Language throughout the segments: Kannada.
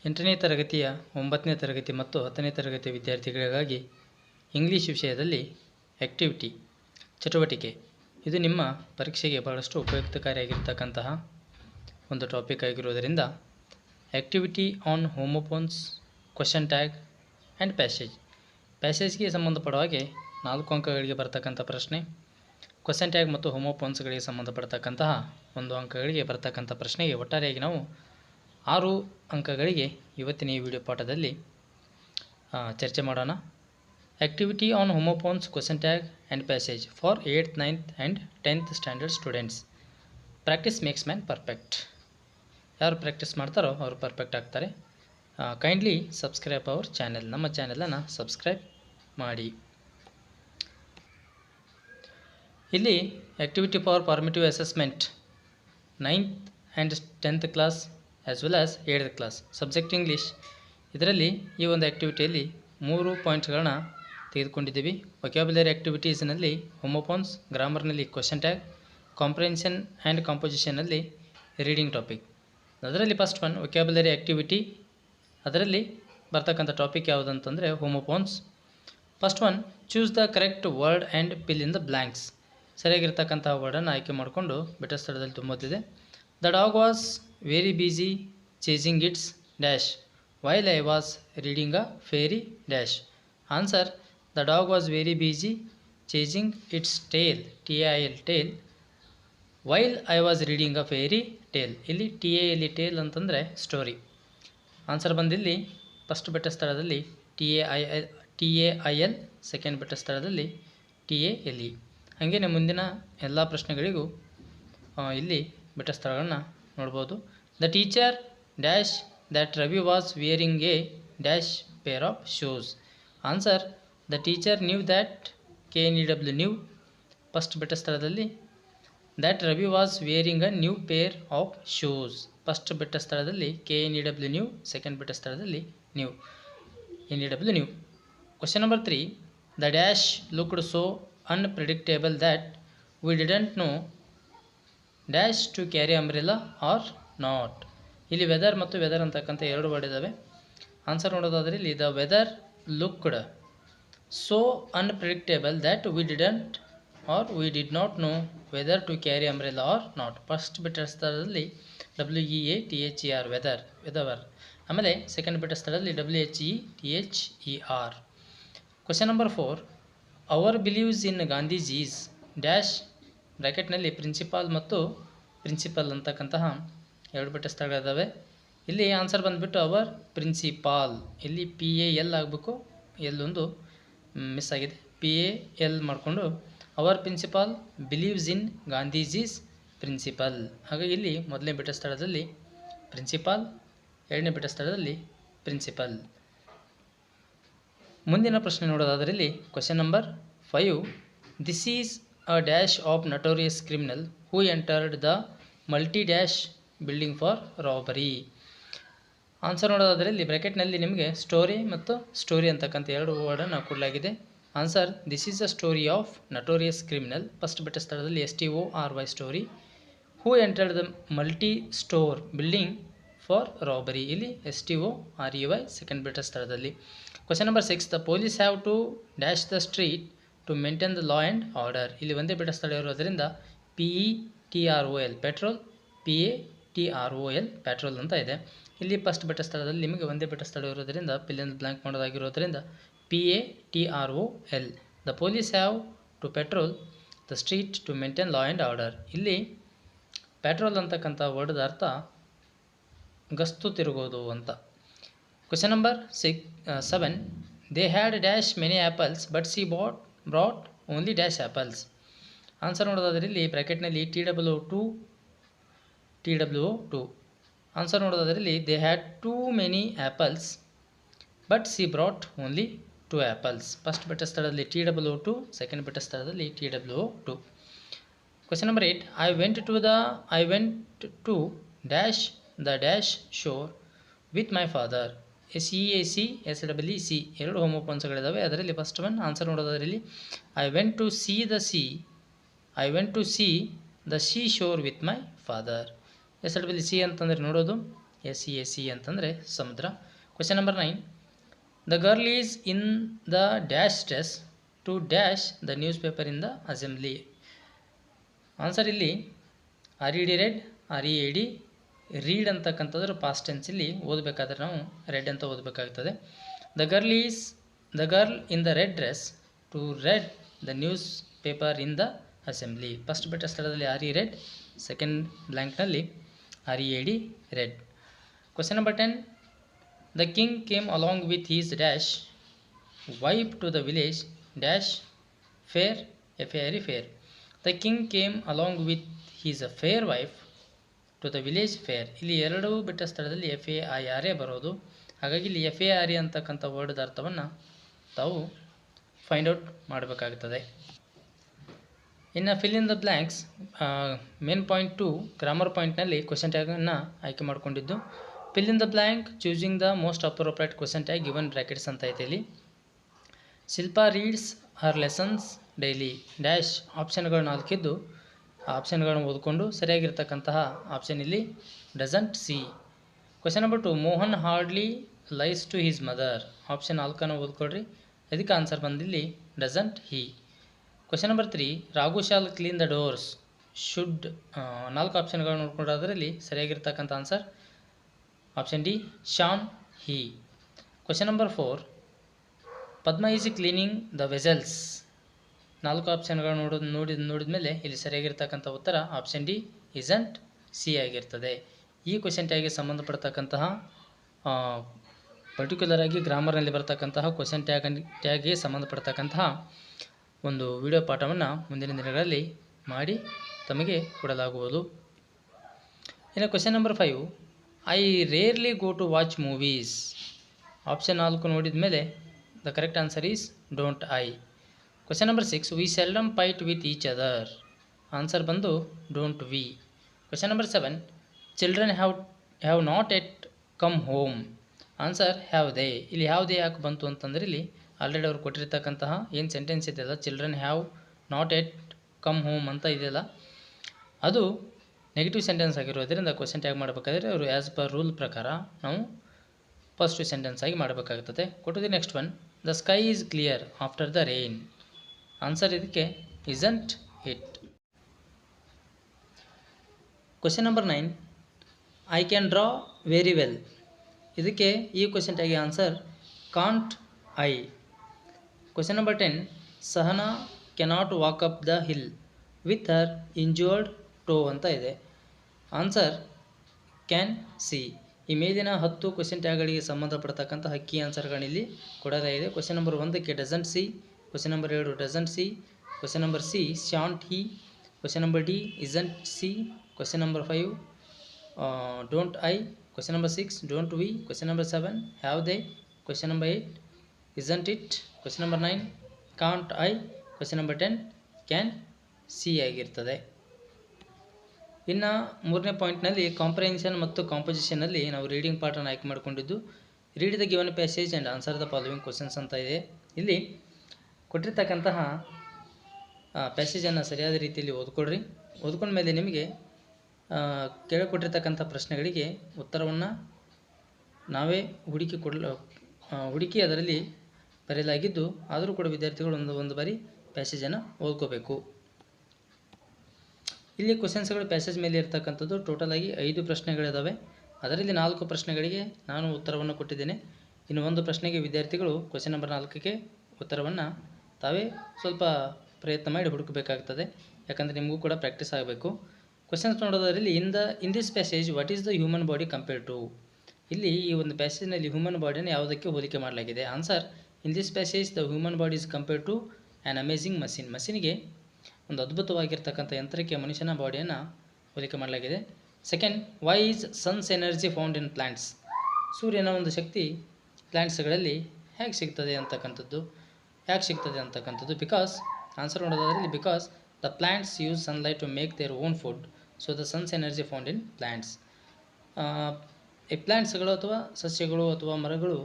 8ನೇ ತರಗತಿಯ 9ನೇ ತರಗತಿ ಮತ್ತು 10ನೇ ತರಗತಿಯ ವಿದ್ಯಾರ್ಥಿಗಳಿಗಾಗಿ ಇಂಗ್ಲಿಷ್ ವಿಷಯದಲ್ಲಿ ಆಕ್ಟಿವಿಟಿ ಚಟುವಟಿಕೆ ಇದು ನಿಮ್ಮ ಪರೀಕ್ಷೆಗೆ ಬಹಳಷ್ಟು ಉಪಯುಕ್ತಕಾರಿಯಾಗಿರತಕ್ಕಂತಹ ಒಂದು ಟಾಪಿಕ್ ಆಗಿರುವುದರಿಂದ activity on homophones question tag and ಪ್ಯಾಸೇಜ್ಗೆ ಸಂಬಂಧಪಡುವ ಹಾಗೆ 4 ಅಂಕಗಳಿಗೆ ಬರತಕ್ಕಂಥ ಪ್ರಶ್ನೆ, ಕ್ವೆಶ್ಚನ್ ಟ್ಯಾಗ್ ಮತ್ತು ಹೋಮೋಫೋನ್ಸ್ಗಳಿಗೆ ಸಂಬಂಧಪಡ್ತಕ್ಕಂತಹ 1 ಅಂಕಗಳಿಗೆ ಬರತಕ್ಕಂಥ ಪ್ರಶ್ನೆಗೆ ಒಟ್ಟಾರೆಯಾಗಿ ನಾವು 6 ಅಂಕಗಳಿಗೆ ಇವತ್ತಿನ ಈ ವಿಡಿಯೋ ಪಾಠದಲ್ಲಿ ಚರ್ಚೆ ಮಾಡೋಣ. Activity on homophones question tag and passage for 8th, 9th and 10th standard students. Practice makes man perfect. ಯಾರು ಪ್ರಾಕ್ಟೀಸ್ ಮಾಡ್ತಾರೋ ಅವರು ಪರ್ಫೆಕ್ಟ್ ಆಗ್ತಾರೆ. Kindly subscribe our channel. ನಮ್ಮ ಚಾನೆಲನ್ನು ಸಬ್ಸ್ಕ್ರೈಬ್ ಮಾಡಿ. ಇಲ್ಲಿ activity for formative assessment 9th and 10th class as well as 8th class subject English. ಇದರಲ್ಲಿ ಈ ಒಂದು ಆ್ಯಕ್ಟಿವಿಟಿಯಲ್ಲಿ 3 ಪಾಯಿಂಟ್ಸ್ಗಳನ್ನ ತೆಗೆದುಕೊಂಡಿದ್ದೀವಿ. ವೊಕ್ಯಾಬ್ಯುಲರಿ ಆ್ಯಕ್ಟಿವಿಟೀಸ್ನಲ್ಲಿ ಹೋಮೋಫೋನ್ಸ್, ಗ್ರಾಮರ್ನಲ್ಲಿ ಕ್ವೆಶ್ಚನ್ ಟ್ಯಾಗ್, ಕಾಂಪ್ರಿಹೆನ್ಷನ್ ಆ್ಯಂಡ್ ಕಾಂಪೋಸಿಷನ್ನಲ್ಲಿ ರೀಡಿಂಗ್ ಟಾಪಿಕ್. ಅದರಲ್ಲಿ ಫಸ್ಟ್ ಒನ್ ವೊಕ್ಯಾಬ್ಯುಲರಿ ಆ್ಯಕ್ಟಿವಿಟಿ. ಅದರಲ್ಲಿ ಬರ್ತಕ್ಕಂಥ ಟಾಪಿಕ್ ಯಾವುದಂತಂದರೆ homophones. First one, choose the correct word and fill in the blanks. ಸರಿಯಾಗಿರ್ತಕ್ಕಂಥ ವರ್ಡನ್ನು ಆಯ್ಕೆ ಮಾಡಿಕೊಂಡು ಬೆಟ್ಟ ಸ್ಥಳದಲ್ಲಿ ತುಂಬೋದಿದೆ. The dog was very busy chasing its dash while I was reading a fairy dash. Answer, the dog was very busy chasing its tail TAIL tail while I was reading a fairy tale. ಇಲ್ಲಿ TAL ಟೇಲ್ ಅಂತಂದರೆ ಸ್ಟೋರಿ. ಆನ್ಸರ್ ಬಂದಿಲ್ಲಿ ಫಸ್ಟ್ ಬೆಟ್ಟ ಸ್ಥಳದಲ್ಲಿ TAIL, ಸೆಕೆಂಡ್ ಬೆಟ್ಟ ಸ್ಥಳದಲ್ಲಿ TALE. ಹಾಗೆಯೇ ಮುಂದಿನ ಎಲ್ಲ ಪ್ರಶ್ನೆಗಳಿಗೂ ಇಲ್ಲಿ ಬೆಟ್ಟ ಸ್ಥಳಗಳನ್ನ ನೋಡ್ಬೋದು. The teacher dash that Ravi was wearing a dash pair of shoes. Answer, the teacher knew that KNEW knew. First ಬೆಟ್ಟ ಸ್ಥಳದಲ್ಲಿ that Ravi was wearing a new pair of shoes. First ಬೆಟ್ಟ ಸ್ಥಳದಲ್ಲಿ KNEW ನ್ಯೂ, ಸೆಕೆಂಡ್ ಬೆಟ್ಟ ಸ್ಥಳದಲ್ಲಿ new NEW new. Question number 3, the dash looked so unpredictable that we didn't know dash to carry umbrella or not. ಇಲ್ಲಿ ವೆದರ್ ಮತ್ತು ವೆದರ್ ಅಂತಕ್ಕಂಥ 2 ವರ್ಡ್ ಇದ್ದಾವೆ. ಆನ್ಸರ್ ನೋಡೋದಾದರೆ ಇಲ್ಲಿ the weather looked so unpredictable that we didn't or we did not know whether to carry umbrella or not. First ಬೆಟ್ಟ ಸ್ಥಳದಲ್ಲಿ WEATHER ವೆದರ್. ಆಮೇಲೆ ಸೆಕೆಂಡ್ ಬೆಟ್ಟ ಸ್ಥಳದಲ್ಲಿ WHETHER. Question number 4, our believes in Gandhiji's dash ಬ್ರ್ಯಾಕೆಟ್ನಲ್ಲಿ ಪ್ರಿನ್ಸಿಪಾಲ್ ಮತ್ತು ಪ್ರಿನ್ಸಿಪಲ್ ಅಂತಕ್ಕಂತಹ 2 ಬೆಟ್ಟ ಸ್ಥಳಗಳಿದ್ದಾವೆ. ಇಲ್ಲಿ ಆನ್ಸರ್ ಬಂದುಬಿಟ್ಟು ಅವರ್ ಪ್ರಿನ್ಸಿಪಾಲ್. ಇಲ್ಲಿ PAL ಆಗಬೇಕು, ಎಲ್ಲೊಂದು ಮಿಸ್ ಆಗಿದೆ. PAL ಮಾಡಿಕೊಂಡು our principal believes in Gandhiji's principle. ಹಾಗಾಗಿ ಇಲ್ಲಿ ಮೊದಲನೇ ಬೆಟ್ಟ ಸ್ಥಳದಲ್ಲಿ ಪ್ರಿನ್ಸಿಪಾಲ್, ಎರಡನೇ ಬೆಟ್ಟ ಸ್ಥಳದಲ್ಲಿ ಪ್ರಿನ್ಸಿಪಲ್. ಮುಂದಿನ ಪ್ರಶ್ನೆ ನೋಡೋದಾದರೆ ಇಲ್ಲಿ question number 5, this is a dash of notorious criminal who entered the multi dash building for robbery. Answer ನೋಡೋದಾದರೆ ಇಲ್ಲಿ ಬ್ರ್ಯಾಕೆಟ್ನಲ್ಲಿ ನಿಮಗೆ ಸ್ಟೋರಿ ಮತ್ತು ಸ್ಟೋರಿ ಅಂತಕ್ಕಂಥ 2 ವರ್ಡನ್ನು ಕೊಡಲಾಗಿದೆ. Answer, this is a story of notorious criminal. First ಬೆಟ್ಟ ಸ್ಥಳದಲ್ಲಿ STORY story. Who entered the multi store building for robbery. ಇಲ್ಲಿ STOREY ಸೆಕೆಂಡ್ ಬೆಟ್ಟ ಸ್ಥಳದಲ್ಲಿ. Question number 6, the police have to dash the street to maintain the law and order. ಇಲ್ಲಿ ಒಂದೇ ಬೆಟ್ಟ ಸ್ಥಳ ಇರೋದರಿಂದ PETROL ಪೆಟ್ರೋಲ್, PATROL ಪೆಟ್ರೋಲ್ ಅಂತ ಇದೆ. ಇಲ್ಲಿ ಫಸ್ಟ್ ಬೆಟ್ಟ ಸ್ಥಳದಲ್ಲಿ ನಿಮಗೆ ಒಂದೇ ಬೆಟ್ಟ ಸ್ಥಳ ಇರೋದರಿಂದ ಪಿಲ್ಲಿಂದ ಬ್ಲ್ಯಾಂಕ್ ಮಾಡೋದಾಗಿರೋದ್ರಿಂದ PATROL. The police have to patrol the street to maintain law and order. ಇಲ್ಲಿ ಪೆಟ್ರೋಲ್ ಅಂತಕ್ಕಂಥ ವರ್ಡ್ದ ಅರ್ಥ ಗಸ್ತು ತಿರುಗೋದು ಅಂತ. Question number 7, they had dash many apples but she brought only dash apples. Answer ನೋಡೋದಾದರೆ ಇಲ್ಲಿ ಬ್ರ್ಯಾಕೆಟ್ನಲ್ಲಿ TWO2. ಆನ್ಸರ್ ನೋಡೋದಾದರೆ ಇಲ್ಲಿ they had too many apples but she brought only 2 apples. First ಬೆಟ್ಟ ಸ್ಥಳದಲ್ಲಿ TWO2, ಸೆಕೆಂಡ್ ಬೆಟ್ಟ ಸ್ಥಳದಲ್ಲಿ TWO2. Question number 8, I went to dash the dash shore with my father. SEAC SEEC 2 ಹೋಮೋಫೋನ್ಸ್ಗಳಿದ್ದಾವೆ. ಅದರಲ್ಲಿ ಫಸ್ಟ್ ಒನ್ ಆನ್ಸರ್ ನೋಡೋದಾದ್ರೆ ಇಲ್ಲಿ I went to see the shore with my father. SEEC ಅಂತಂದರೆ ನೋಡೋದು, SEA ಅಂತಂದರೆ ಸಮುದ್ರ. Question number 9, the girl is in the dash dress to dash the newspaper in the assembly. Answer ಇಲ್ಲಿ RED ರೆಡ್, READ ರೀಡ್ ಅಂತಕ್ಕಂಥದ್ರ ಪಾಸ್ಟ್ ಟೆನ್ಸಲ್ಲಿ ಓದಬೇಕಾದ್ರೆ ನಾವು ರೆಡ್ ಅಂತ ಓದಬೇಕಾಗ್ತದೆ. The girl in the red dress to read the newspaper in the assembly. First ಬಿಟ್ಟ ಸ್ಥಳದಲ್ಲಿ RE ರೆಡ್, ಸೆಕೆಂಡ್ ಬ್ಲ್ಯಾಂಕ್ನಲ್ಲಿ READ read. Question number 10, the king came along with his dash wife to the village dash fair, FAIR fair. The king came along with his fair wife to the village fair. ಇಲ್ಲಿ ಎರಡೂ ಬಿಟ್ಟ ಸ್ಥಳದಲ್ಲಿ FAIR ಬರೋದು. ಹಾಗಾಗಿ ಇಲ್ಲಿ FAIR ಅಂತಕ್ಕಂಥ ವರ್ಡ್ದ ಅರ್ಥವನ್ನು ತಾವು ಫೈಂಡ್ ಔಟ್ ಮಾಡಬೇಕಾಗುತ್ತದೆ. ಇನ್ನು fill in the blanks main point to grammar ಪಾಯಿಂಟ್ನಲ್ಲಿ ಕ್ವೆಶನ್ ಟ್ಯಾಗನ್ನು ಆಯ್ಕೆ ಮಾಡಿಕೊಂಡಿದ್ದು. Fill in the blank choosing the most appropriate question tag given brackets ಅಂತ ಐತೆ ಇಲ್ಲಿ. Shilpa reads her lessons daily dash ಆಪ್ಷನ್ಗಳು 4 ಇದ್ದು ಆ ಆಪ್ಷನ್ಗಳನ್ನು ಓದಿಕೊಂಡು ಸರಿಯಾಗಿರ್ತಕ್ಕಂತಹ ಆಪ್ಷನ್ ಇಲ್ಲಿ doesn't she. Question number 2, Mohan hardly lies to his mother. Option 4 ಓದ್ಕೊಳ್ರಿ. ಅದಕ್ಕೆ ಆನ್ಸರ್ ಬಂದಿಲ್ಲಿ doesn't he. Question number 3, Raghu shawl clean the doors should. 4 ಆಪ್ಷನ್ಗಳನ್ನು ನೋಡ್ಕೊಂಡ್ರೆ ಅದರಲ್ಲಿ ಸರಿಯಾಗಿರ್ತಕ್ಕಂಥ answer option D shan't he. Question number 4, Padma is cleaning the vessels. 4 ಆಪ್ಷನ್ಗಳು ನೋಡಿದ ಮೇಲೆ ಇಲ್ಲಿ ಸರಿಯಾಗಿರ್ತಕ್ಕಂಥ ಉತ್ತರ ಆಪ್ಷನ್ ಡಿ ಇಸಂಟ್ ಸಿ ಆಗಿರ್ತದೆ. ಈ ಕ್ವೆಶನ್ ಟ್ಯಾಗ್ಗೆ ಸಂಬಂಧಪಡ್ತಕ್ಕಂತಹ ಪರ್ಟಿಕ್ಯುಲರ್ ಆಗಿ ಗ್ರಾಮರ್ನಲ್ಲಿ ಬರ್ತಕ್ಕಂತಹ ಕ್ವೆಶನ್ ಟ್ಯಾಗ್ಗೆ ಸಂಬಂಧಪಡ್ತಕ್ಕಂತಹ ಒಂದು ವಿಡಿಯೋ ಪಾಠವನ್ನು ಮುಂದಿನ ದಿನಗಳಲ್ಲಿ ಮಾಡಿ ತಮಗೆ ಕೊಡಲಾಗುವುದು. ಇನ್ನು question number 5, I rarely go to watch movies. Option 4 ನೋಡಿದ ಮೇಲೆ the correct answer is don't I. Question number 6, we seldom fight with each other. Answer ಬಂದು don't we. Question number 7, children have not yet come home. Answer have they. ಇಲ್ಲಿ ಹ್ಯಾವ್ ದೇ ಯಾಕೆ ಬಂತು ಅಂತಂದರೆ ಇಲ್ಲಿ ಆಲ್ರೆಡಿ ಅವ್ರು ಕೊಟ್ಟಿರ್ತಕ್ಕಂತಹ ಏನು ಸೆಂಟೆನ್ಸ್ ಇದೆಯಲ್ಲ, children have not yet come home ಅಂತ ಇದೆಯಲ್ಲ, ಅದು ನೆಗೆಟಿವ್ ಸೆಂಟೆನ್ಸ್ ಆಗಿರೋದ್ರಿಂದ ಕ್ವೆಶನ್ ಟ್ಯಾಗ್ ಮಾಡಬೇಕಾದ್ರೆ ಅವರು ಆ್ಯಸ್ ಪರ್ ರೂಲ್ ಪ್ರಕಾರ ನಾವು ಪಾಸಿಟಿವ್ ಸೆಂಟೆನ್ಸ್ ಆಗಿ ಮಾಡಬೇಕಾಗ್ತದೆ. ಕೊಟ್ಟದ್ದು next one, the sky is clear after the rain. Answer ಇದಕ್ಕೆ isn't it. Question number 9, I can draw very well. ಇದಕ್ಕೆ ಈ ಕ್ವೆಶನ್ ಟ್ಯಾಗ್ಗೆ answer can't I. Question number 10, Sahana cannot walk up the hill with her injured toe ಅಂತ ಇದೆ. Answer can she. ಈ ಮೇಲಿನ 10 ಕ್ವೆಶನ್ ಟ್ಯಾಗ್ಗಳಿಗೆ ಸಂಬಂಧಪಡ್ತಕ್ಕಂಥ ಕೀ ಆನ್ಸರ್ಗಳಿಲ್ಲಿ ಕೊಡಲಾಗಿದೆ. ಕ್ವೆಶನ್ ನಂಬರ್ 1ಕ್ಕೆ doesn't she, question number 2 doesn't she, question number C ಶಾಂಟ್ he, question number D isn't C, question number 5 don't I, question number 6 don't we, question number 7 have they, question number 8 isn't it, question number 9 can't I, question number 10 can see ಆಗಿರ್ತದೆ. ಇನ್ನು 3ನೇ ಪಾಯಿಂಟ್ನಲ್ಲಿ ಕಾಂಪ್ರಿಹೆನ್ಷನ್ ಮತ್ತು ಕಾಂಪೋಸಿಷನಲ್ಲಿ ನಾವು ರೀಡಿಂಗ್ ಪಾರ್ಟನ್ನು ಆಯ್ಕೆ ಮಾಡಿಕೊಂಡಿದ್ದು. Read the given passage and answer the following questions ಅಂತ ಇದೆ. ಇಲ್ಲಿ ಕೊಟ್ಟಿರ್ತಕ್ಕಂತಹ ಪ್ಯಾಸೇಜನ್ನು ಸರಿಯಾದ ರೀತಿಯಲ್ಲಿ ಓದ್ಕೊಳ್ರಿ. ಓದ್ಕೊಂಡ ಮೇಲೆ ನಿಮಗೆ ಕೇಳಿಕೊಟ್ಟಿರ್ತಕ್ಕಂಥ ಪ್ರಶ್ನೆಗಳಿಗೆ ಉತ್ತರವನ್ನು ನಾವೇ ಹುಡುಕಿ ಅದರಲ್ಲಿ ಬರೆಯಲಾಗಿದ್ದು, ಆದರೂ ಕೂಡ ವಿದ್ಯಾರ್ಥಿಗಳು ಒಂದು ಬಾರಿ ಪ್ಯಾಸೇಜನ್ನು ಓದ್ಕೋಬೇಕು. ಇಲ್ಲಿ ಕ್ವಶನ್ಸ್ಗಳು ಪ್ಯಾಸೇಜ್ ಮೇಲೆ ಇರ್ತಕ್ಕಂಥದ್ದು ಟೋಟಲಾಗಿ 5 ಪ್ರಶ್ನೆಗಳಿದ್ದಾವೆ. ಅದರಲ್ಲಿ 4 ಪ್ರಶ್ನೆಗಳಿಗೆ ನಾನು ಉತ್ತರವನ್ನು ಕೊಟ್ಟಿದ್ದೇನೆ. ಇನ್ನು 1 ಪ್ರಶ್ನೆಗೆ ವಿದ್ಯಾರ್ಥಿಗಳು ಕ್ವಶನ್ ನಂಬರ್ 4ಕ್ಕೆ ಉತ್ತರವನ್ನು ತಾವೇ ಸ್ವಲ್ಪ ಪ್ರಯತ್ನ ಮಾಡಿ ಹುಡುಕಬೇಕಾಗ್ತದೆ. ಯಾಕಂದರೆ ನಿಮಗೂ ಕೂಡ ಪ್ರಾಕ್ಟೀಸ್ ಆಗಬೇಕು. ಕ್ವಶನ್ಸ್ ನೋಡೋದರಲ್ಲಿ in this passage what is the human body compare to. ಇಲ್ಲಿ ಈ ಒಂದು ಪ್ಯಾಸೇಜ್ನಲ್ಲಿ ಹ್ಯೂಮನ್ ಬಾಡಿಯನ್ನು ಯಾವುದಕ್ಕೆ ಹೋಲಿಕೆ ಮಾಡಲಾಗಿದೆ. Answer in this passage the human body is compare to an amazing machine. ಮಷಿನ್ಗೆ ಒಂದು ಅದ್ಭುತವಾಗಿರ್ತಕ್ಕಂಥ ಯಂತ್ರಕ್ಕೆ ಮನುಷ್ಯನ ಬಾಡಿಯನ್ನು ಹೋಲಿಕೆ ಮಾಡಲಾಗಿದೆ. Second, why is sun's energy found in plants. ಸೂರ್ಯನ ಒಂದು ಶಕ್ತಿ ಪ್ಲಾಂಟ್ಸ್ಗಳಲ್ಲಿ ಹೇಗೆ ಸಿಗ್ತದೆ ಅಂತಕ್ಕಂಥದ್ದು. ಬಿಕಾಸ್ ಆನ್ಸರ್ ನೋಡೋದಾದರೆ because the plants use sunlight to make their own food, so the sons energy found in plants. ಈ ಪ್ಲಾಂಟ್ಸ್ಗಳು ಅಥವಾ ಸಸ್ಯಗಳು ಅಥವಾ ಮರಗಳು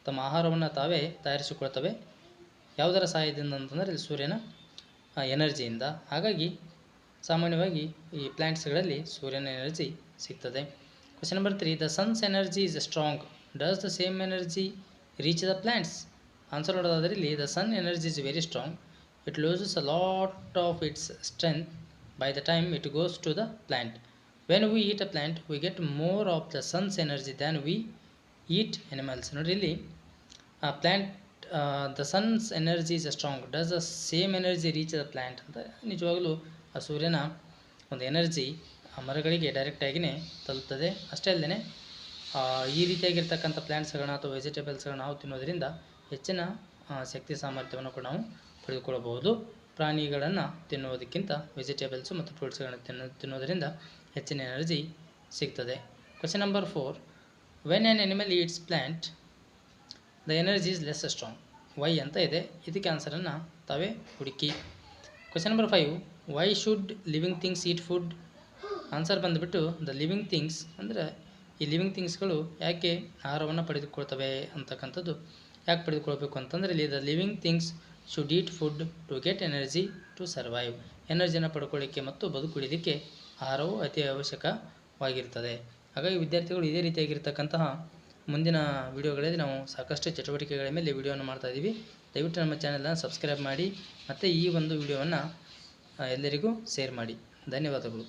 ತಮ್ಮ ಆಹಾರವನ್ನು ತಾವೇ ತಯಾರಿಸಿಕೊಳ್ತವೆ. ಯಾವುದರ ಸಹಾಯದಿಂದ ಅಂತಂದರೆ ಇಲ್ಲಿ ಸೂರ್ಯನ ಎನರ್ಜಿಯಿಂದ. ಹಾಗಾಗಿ ಸಾಮಾನ್ಯವಾಗಿ ಈ ಪ್ಲಾಂಟ್ಸ್ಗಳಲ್ಲಿ ಸೂರ್ಯನ ಎನರ್ಜಿ ಸಿಗ್ತದೆ. Question number 3. The sun's energy is strong. Does the same energy reach the plants? Answer ನೋಡೋದಾದ್ರೆ ಇಲ್ಲಿ the sun energy is very strong. It loses a lot of its strength by the time it goes to the plant. When we eat a plant, we get more of the sun's energy than we eat animals. ನೋಡ್ರಿ ಇಲ್ಲಿ plant the sons energy is strong. Does the same energy reach the plant ಅಂತ ನಿಜವಾಗಲೂ ಆ ಸೂರ್ಯನ ಒಂದು ಎನರ್ಜಿ ಆ ಮರಗಳಿಗೆ ಡೈರೆಕ್ಟಾಗಿಯೇ ತಲುಪ್ತದೆ. ಅಷ್ಟೇ ಅಲ್ಲದೆ ಈ ರೀತಿಯಾಗಿರ್ತಕ್ಕಂಥ ಪ್ಲ್ಯಾಂಟ್ಸ್ಗಳನ್ನ ಅಥವಾ ವೆಜಿಟೇಬಲ್ಸ್ಗಳನ್ನ ನಾವು ತಿನ್ನೋದರಿಂದ ಹೆಚ್ಚಿನ ಶಕ್ತಿ ಸಾಮರ್ಥ್ಯವನ್ನು ಕೂಡ ನಾವು ಪಡೆದುಕೊಳ್ಳಬಹುದು. ಪ್ರಾಣಿಗಳನ್ನು ತಿನ್ನುವುದಕ್ಕಿಂತ ವೆಜಿಟೇಬಲ್ಸು ಮತ್ತು ಫ್ರೂಟ್ಸ್ಗಳನ್ನು ತಿನ್ನೋದರಿಂದ ಹೆಚ್ಚಿನ ಎನರ್ಜಿ ಸಿಗ್ತದೆ. Question number 4. When an animal eats plant the energy is less strong. Why ಅಂತ ಇದೆ. ಇದಕ್ಕೆ ಆನ್ಸರನ್ನು ತಾವೇ ಹುಡುಕಿ. Question number 5. Why should living things eat food? Answer ಬಂದುಬಿಟ್ಟು ದ ಲಿವಿಂಗ್ ಥಿಂಗ್ಸ್ ಅಂದರೆ ಈ ಲಿವಿಂಗ್ ಥಿಂಗ್ಸ್ಗಳು ಯಾಕೆ ಆಹಾರವನ್ನು ಪಡೆದುಕೊಳ್ತವೆ ಅಂತಕ್ಕಂಥದ್ದು ಯಾಕೆ ಪಡೆದುಕೊಳ್ಬೇಕು ಅಂತಂದರೆ ಇಲ್ಲಿ the living things should eat food to get energy to survive. ಎನರ್ಜಿಯನ್ನು ಪಡ್ಕೊಳ್ಳಿಕ್ಕೆ ಮತ್ತು ಬದುಕುಳಿಯೋದಕ್ಕೆ ಆಹಾರವು ಅತಿ ಅವಶ್ಯಕವಾಗಿರ್ತದೆ. ಹಾಗಾಗಿ ವಿದ್ಯಾರ್ಥಿಗಳು ಇದೇ ರೀತಿಯಾಗಿರ್ತಕ್ಕಂತಹ ಮುಂದಿನ ವಿಡಿಯೋಗಳಲ್ಲಿ ನಾವು ಸಾಕಷ್ಟು ಚಟುವಟಿಕೆಗಳ ಮೇಲೆ ವಿಡಿಯೋವನ್ನು ಮಾಡ್ತಾಯಿದ್ದೀವಿ. ದಯವಿಟ್ಟು ನಮ್ಮ ಚಾನಲನ್ನು ಸಬ್ಸ್ಕ್ರೈಬ್ ಮಾಡಿ ಮತ್ತು ಈ ಒಂದು ವಿಡಿಯೋವನ್ನು ಎಲ್ಲರಿಗೂ ಶೇರ್ ಮಾಡಿ. ಧನ್ಯವಾದಗಳು.